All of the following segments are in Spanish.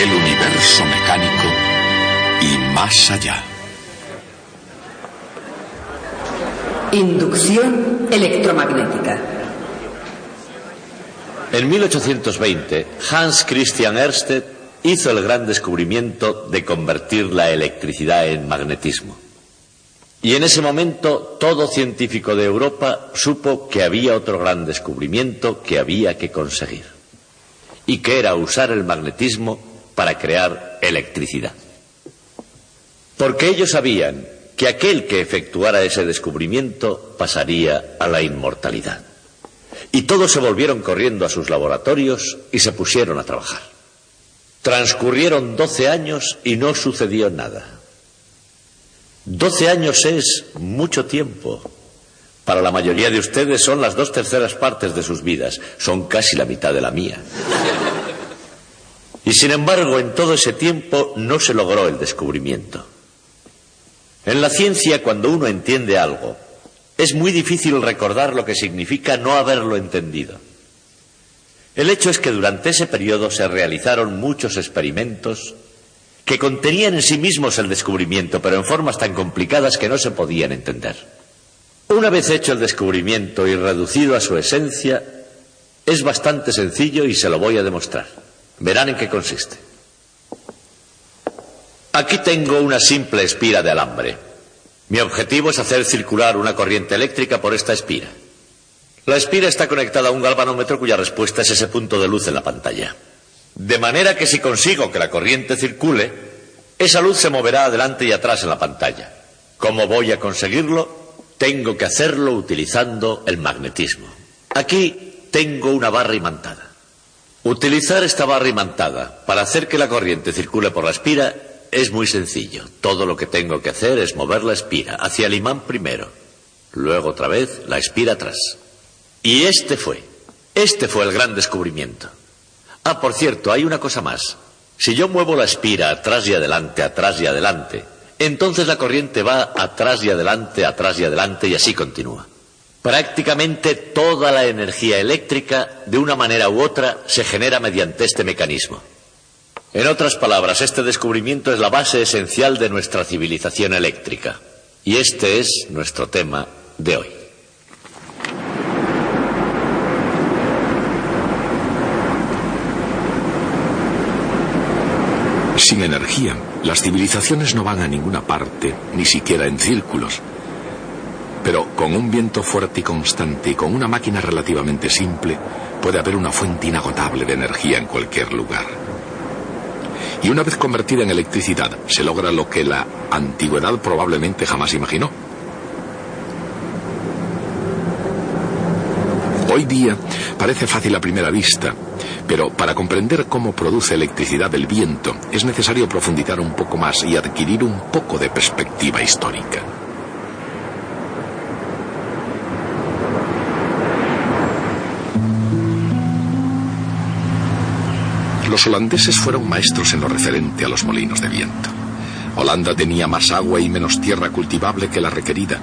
el universo mecánico y más allá. Inducción electromagnética. En 1820, Hans Christian Ørsted hizo el gran descubrimiento de convertir la electricidad en magnetismo. Y en ese momento todo científico de Europa supo que había otro gran descubrimiento que había que conseguir, y que era usar el magnetismo para crear electricidad. Porque ellos sabían que aquel que efectuara ese descubrimiento pasaría a la inmortalidad. Y todos se volvieron corriendo a sus laboratorios y se pusieron a trabajar. Transcurrieron 12 años y no sucedió nada. 12 años es mucho tiempo. Para la mayoría de ustedes son las 2/3 partes de sus vidas. Son casi la mitad de la mía. Y sin embargo, en todo ese tiempo no se logró el descubrimiento. En la ciencia, cuando uno entiende algo, es muy difícil recordar lo que significa no haberlo entendido. El hecho es que durante ese periodo se realizaron muchos experimentos que contenían en sí mismos el descubrimiento, pero en formas tan complicadas que no se podían entender. Una vez hecho el descubrimiento y reducido a su esencia, es bastante sencillo y se lo voy a demostrar. Verán en qué consiste. Aquí tengo una simple espira de alambre. Mi objetivo es hacer circular una corriente eléctrica por esta espira. La espira está conectada a un galvanómetro cuya respuesta es ese punto de luz en la pantalla. De manera que si consigo que la corriente circule, esa luz se moverá adelante y atrás en la pantalla. ¿Cómo voy a conseguirlo? Tengo que hacerlo utilizando el magnetismo. Aquí tengo una barra imantada. Utilizar esta barra imantada para hacer que la corriente circule por la espira es muy sencillo. Todo lo que tengo que hacer es mover la espira hacia el imán primero, luego otra vez la espira atrás. Y este fue el gran descubrimiento. Ah, por cierto, hay una cosa más. Si yo muevo la espira atrás y adelante, entonces la corriente va atrás y adelante y así continúa. Prácticamente toda la energía eléctrica, de una manera u otra, se genera mediante este mecanismo. En otras palabras, este descubrimiento es la base esencial de nuestra civilización eléctrica. Y este es nuestro tema de hoy. Sin energía, las civilizaciones no van a ninguna parte, ni siquiera en círculos. Pero con un viento fuerte y constante y con una máquina relativamente simple, puede haber una fuente inagotable de energía en cualquier lugar. Y una vez convertida en electricidad, se logra lo que la antigüedad probablemente jamás imaginó. Hoy día parece fácil a primera vista, pero para comprender cómo produce electricidad el viento es necesario profundizar un poco más y adquirir un poco de perspectiva histórica. Los holandeses fueron maestros en lo referente a los molinos de viento. Holanda tenía más agua y menos tierra cultivable que la requerida,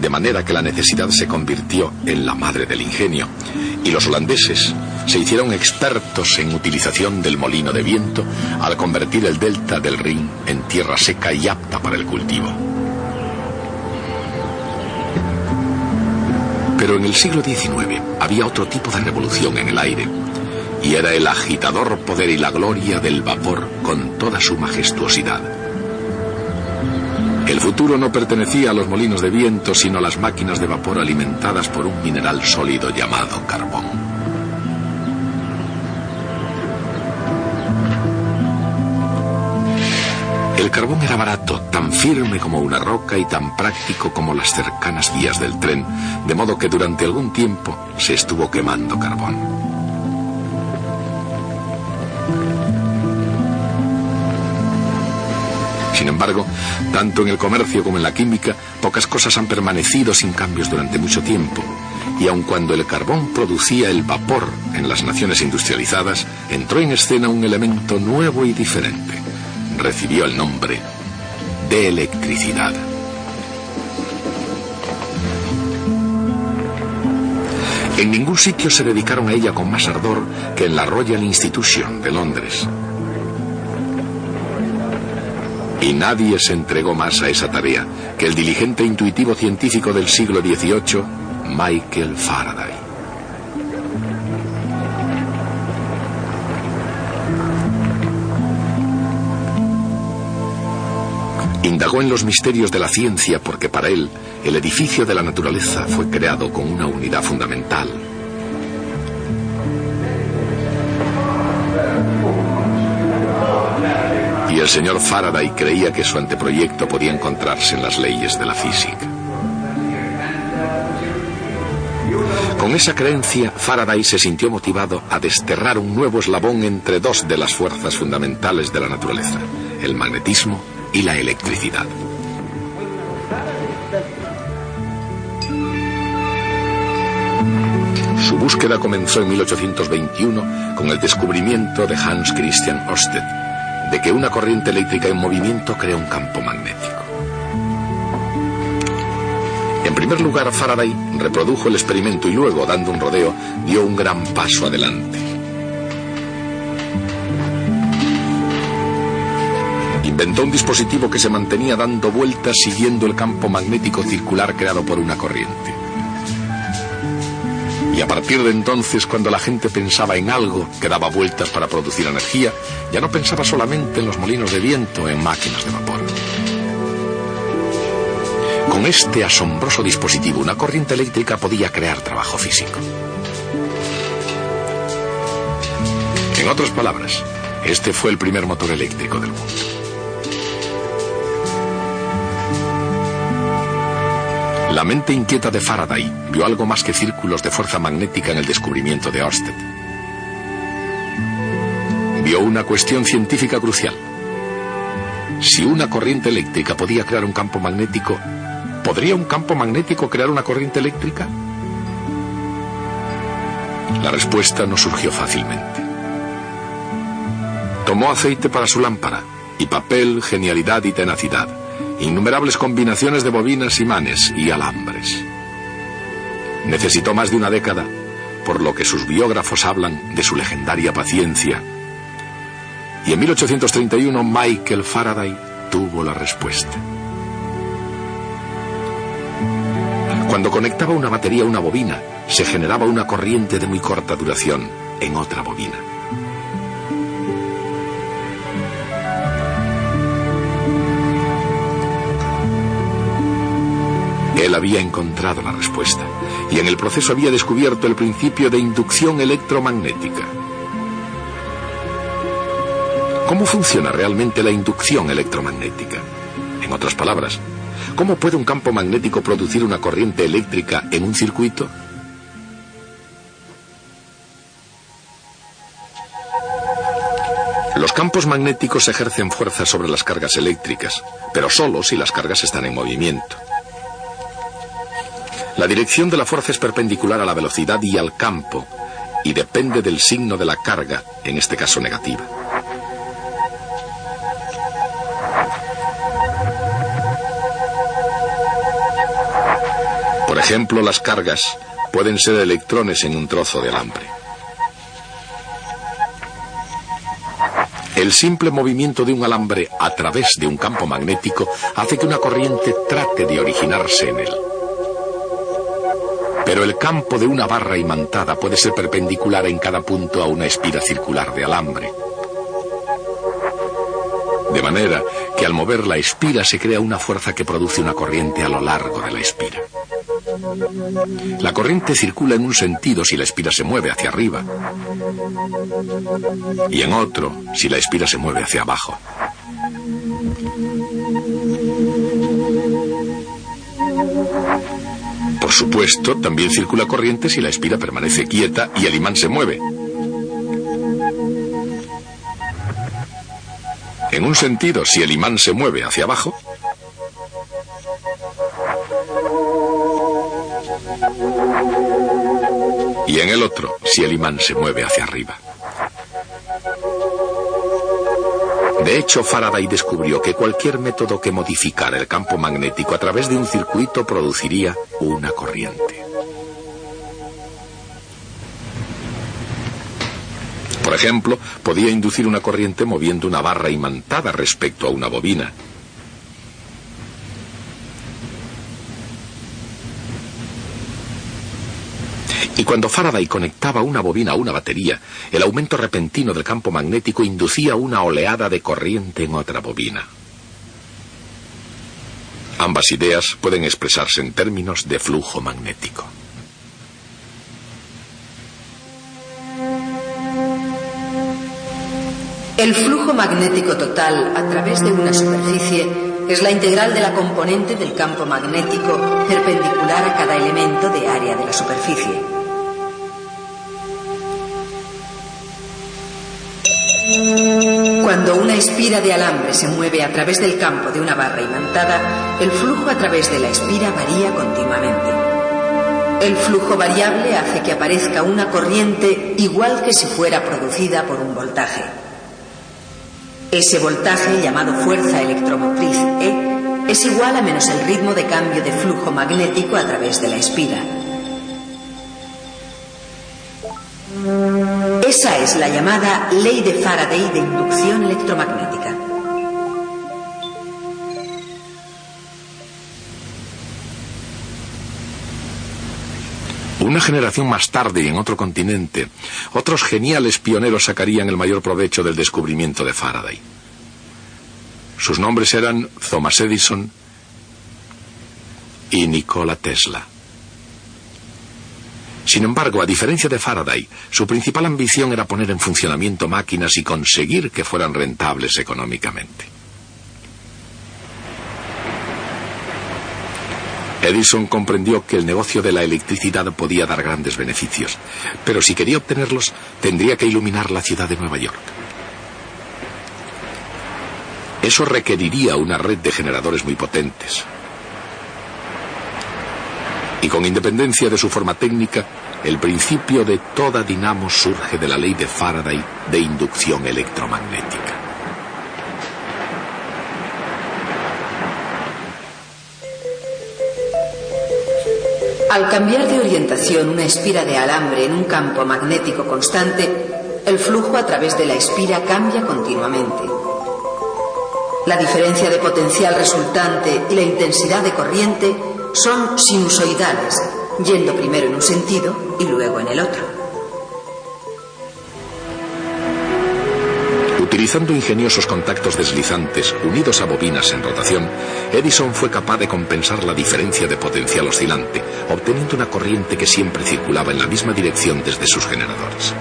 de manera que la necesidad se convirtió en la madre del ingenio, y los holandeses se hicieron expertos en utilización del molino de viento al convertir el delta del Rin en tierra seca y apta para el cultivo. Pero en el siglo XIX había otro tipo de revolución en el aire, y era el agitador poder y la gloria del vapor con toda su majestuosidad. El futuro no pertenecía a los molinos de viento, sino a las máquinas de vapor alimentadas por un mineral sólido llamado carbón. El carbón era barato, tan firme como una roca y tan práctico como las cercanas vías del tren, de modo que durante algún tiempo se estuvo quemando carbón. Sin embargo, tanto en el comercio como en la química, pocas cosas han permanecido sin cambios durante mucho tiempo. Y aun cuando el carbón producía el vapor en las naciones industrializadas, entró en escena un elemento nuevo y diferente. Recibió el nombre de electricidad. En ningún sitio se dedicaron a ella con más ardor que en la Royal Institution de Londres. Y nadie se entregó más a esa tarea que el diligente e intuitivo científico del siglo XVIII, Michael Faraday. Indagó en los misterios de la ciencia porque para él el edificio de la naturaleza fue creado con una unidad fundamental. Y el señor Faraday creía que su anteproyecto podía encontrarse en las leyes de la física. Con esa creencia, Faraday se sintió motivado a desterrar un nuevo eslabón entre dos de las fuerzas fundamentales de la naturaleza, el magnetismo y la electricidad. Su búsqueda comenzó en 1821 con el descubrimiento de Hans Christian Ørsted de que una corriente eléctrica en movimiento crea un campo magnético. En primer lugar, Faraday reprodujo el experimento y luego, dando un rodeo, dio un gran paso adelante. Inventó un dispositivo que se mantenía dando vueltas siguiendo el campo magnético circular creado por una corriente. Y a partir de entonces, cuando la gente pensaba en algo que daba vueltas para producir energía, ya no pensaba solamente en los molinos de viento o en máquinas de vapor. Con este asombroso dispositivo, una corriente eléctrica podía crear trabajo físico. En otras palabras, este fue el primer motor eléctrico del mundo. La mente inquieta de Faraday vio algo más que círculos de fuerza magnética en el descubrimiento de Ørsted. Vio una cuestión científica crucial. Si una corriente eléctrica podía crear un campo magnético, ¿podría un campo magnético crear una corriente eléctrica? La respuesta no surgió fácilmente. Tomó aceite para su lámpara, y papel, genialidad y tenacidad. Innumerables combinaciones de bobinas, imanes y alambres. Necesitó más de una década, por lo que sus biógrafos hablan de su legendaria paciencia. Y en 1831 Michael Faraday tuvo la respuesta. Cuando conectaba una batería a una bobina, se generaba una corriente de muy corta duración en otra bobina. Él había encontrado la respuesta y en el proceso había descubierto el principio de inducción electromagnética. ¿Cómo funciona realmente la inducción electromagnética? En otras palabras, ¿cómo puede un campo magnético producir una corriente eléctrica en un circuito? Los campos magnéticos ejercen fuerza sobre las cargas eléctricas, pero solo si las cargas están en movimiento. La dirección de la fuerza es perpendicular a la velocidad y al campo, y depende del signo de la carga, en este caso negativa. Por ejemplo, las cargas pueden ser electrones en un trozo de alambre. El simple movimiento de un alambre a través de un campo magnético hace que una corriente trate de originarse en él. Pero el campo de una barra imantada puede ser perpendicular en cada punto a una espira circular de alambre. De manera que al mover la espira se crea una fuerza que produce una corriente a lo largo de la espira. La corriente circula en un sentido si la espira se mueve hacia arriba y en otro si la espira se mueve hacia abajo. Por supuesto, también circula corriente si la espira permanece quieta y el imán se mueve. En un sentido, si el imán se mueve hacia abajo, y en el otro, si el imán se mueve hacia arriba. De hecho, Faraday descubrió que cualquier método que modificara el campo magnético a través de un circuito produciría una corriente. Por ejemplo, podía inducir una corriente moviendo una barra imantada respecto a una bobina. Y cuando Faraday conectaba una bobina a una batería, el aumento repentino del campo magnético inducía una oleada de corriente en otra bobina. Ambas ideas pueden expresarse en términos de flujo magnético. El flujo magnético total a través de una superficie es la integral de la componente del campo magnético perpendicular a cada elemento de área de la superficie. Cuando una espira de alambre se mueve a través del campo de una barra imantada, el flujo a través de la espira varía continuamente. El flujo variable hace que aparezca una corriente igual que si fuera producida por un voltaje. Ese voltaje, llamado fuerza electromotriz E, es igual a menos el ritmo de cambio de flujo magnético a través de la espira. Esa es la llamada ley de Faraday de inducción electromagnética. Una generación más tarde y en otro continente, otros geniales pioneros sacarían el mayor provecho del descubrimiento de Faraday. Sus nombres eran Thomas Edison y Nikola Tesla. Sin embargo, a diferencia de Faraday, su principal ambición era poner en funcionamiento máquinas y conseguir que fueran rentables económicamente. Edison comprendió que el negocio de la electricidad podía dar grandes beneficios, pero si quería obtenerlos, tendría que iluminar la ciudad de Nueva York. Eso requeriría una red de generadores muy potentes. Y con independencia de su forma técnica, el principio de toda dinamo surge de la ley de Faraday de inducción electromagnética. Al cambiar de orientación una espira de alambre en un campo magnético constante, el flujo a través de la espira cambia continuamente. La diferencia de potencial resultante y la intensidad de corriente son sinusoidales, yendo primero en un sentido y luego en el otro. Utilizando ingeniosos contactos deslizantes unidos a bobinas en rotación, Edison fue capaz de compensar la diferencia de potencial oscilante, obteniendo una corriente que siempre circulaba en la misma dirección desde sus generadores.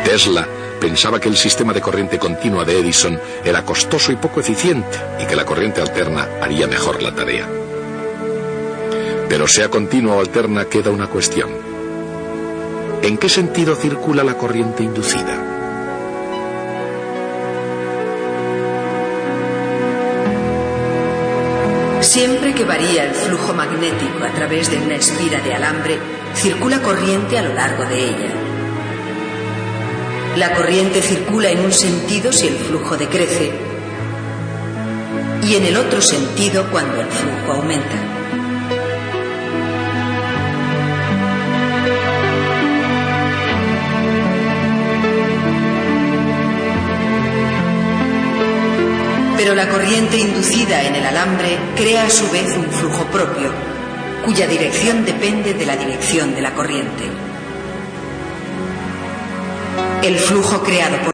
Tesla pensaba que el sistema de corriente continua de Edison era costoso y poco eficiente y que la corriente alterna haría mejor la tarea. Pero sea continua o alterna, queda una cuestión. ¿En qué sentido circula la corriente inducida? Siempre que varía el flujo magnético a través de una espira de alambre, circula corriente a lo largo de ella. La corriente circula en un sentido si el flujo decrece y en el otro sentido cuando el flujo aumenta. Pero la corriente inducida en el alambre crea a su vez un flujo propio, cuya dirección depende de la dirección de la corriente. El flujo creado por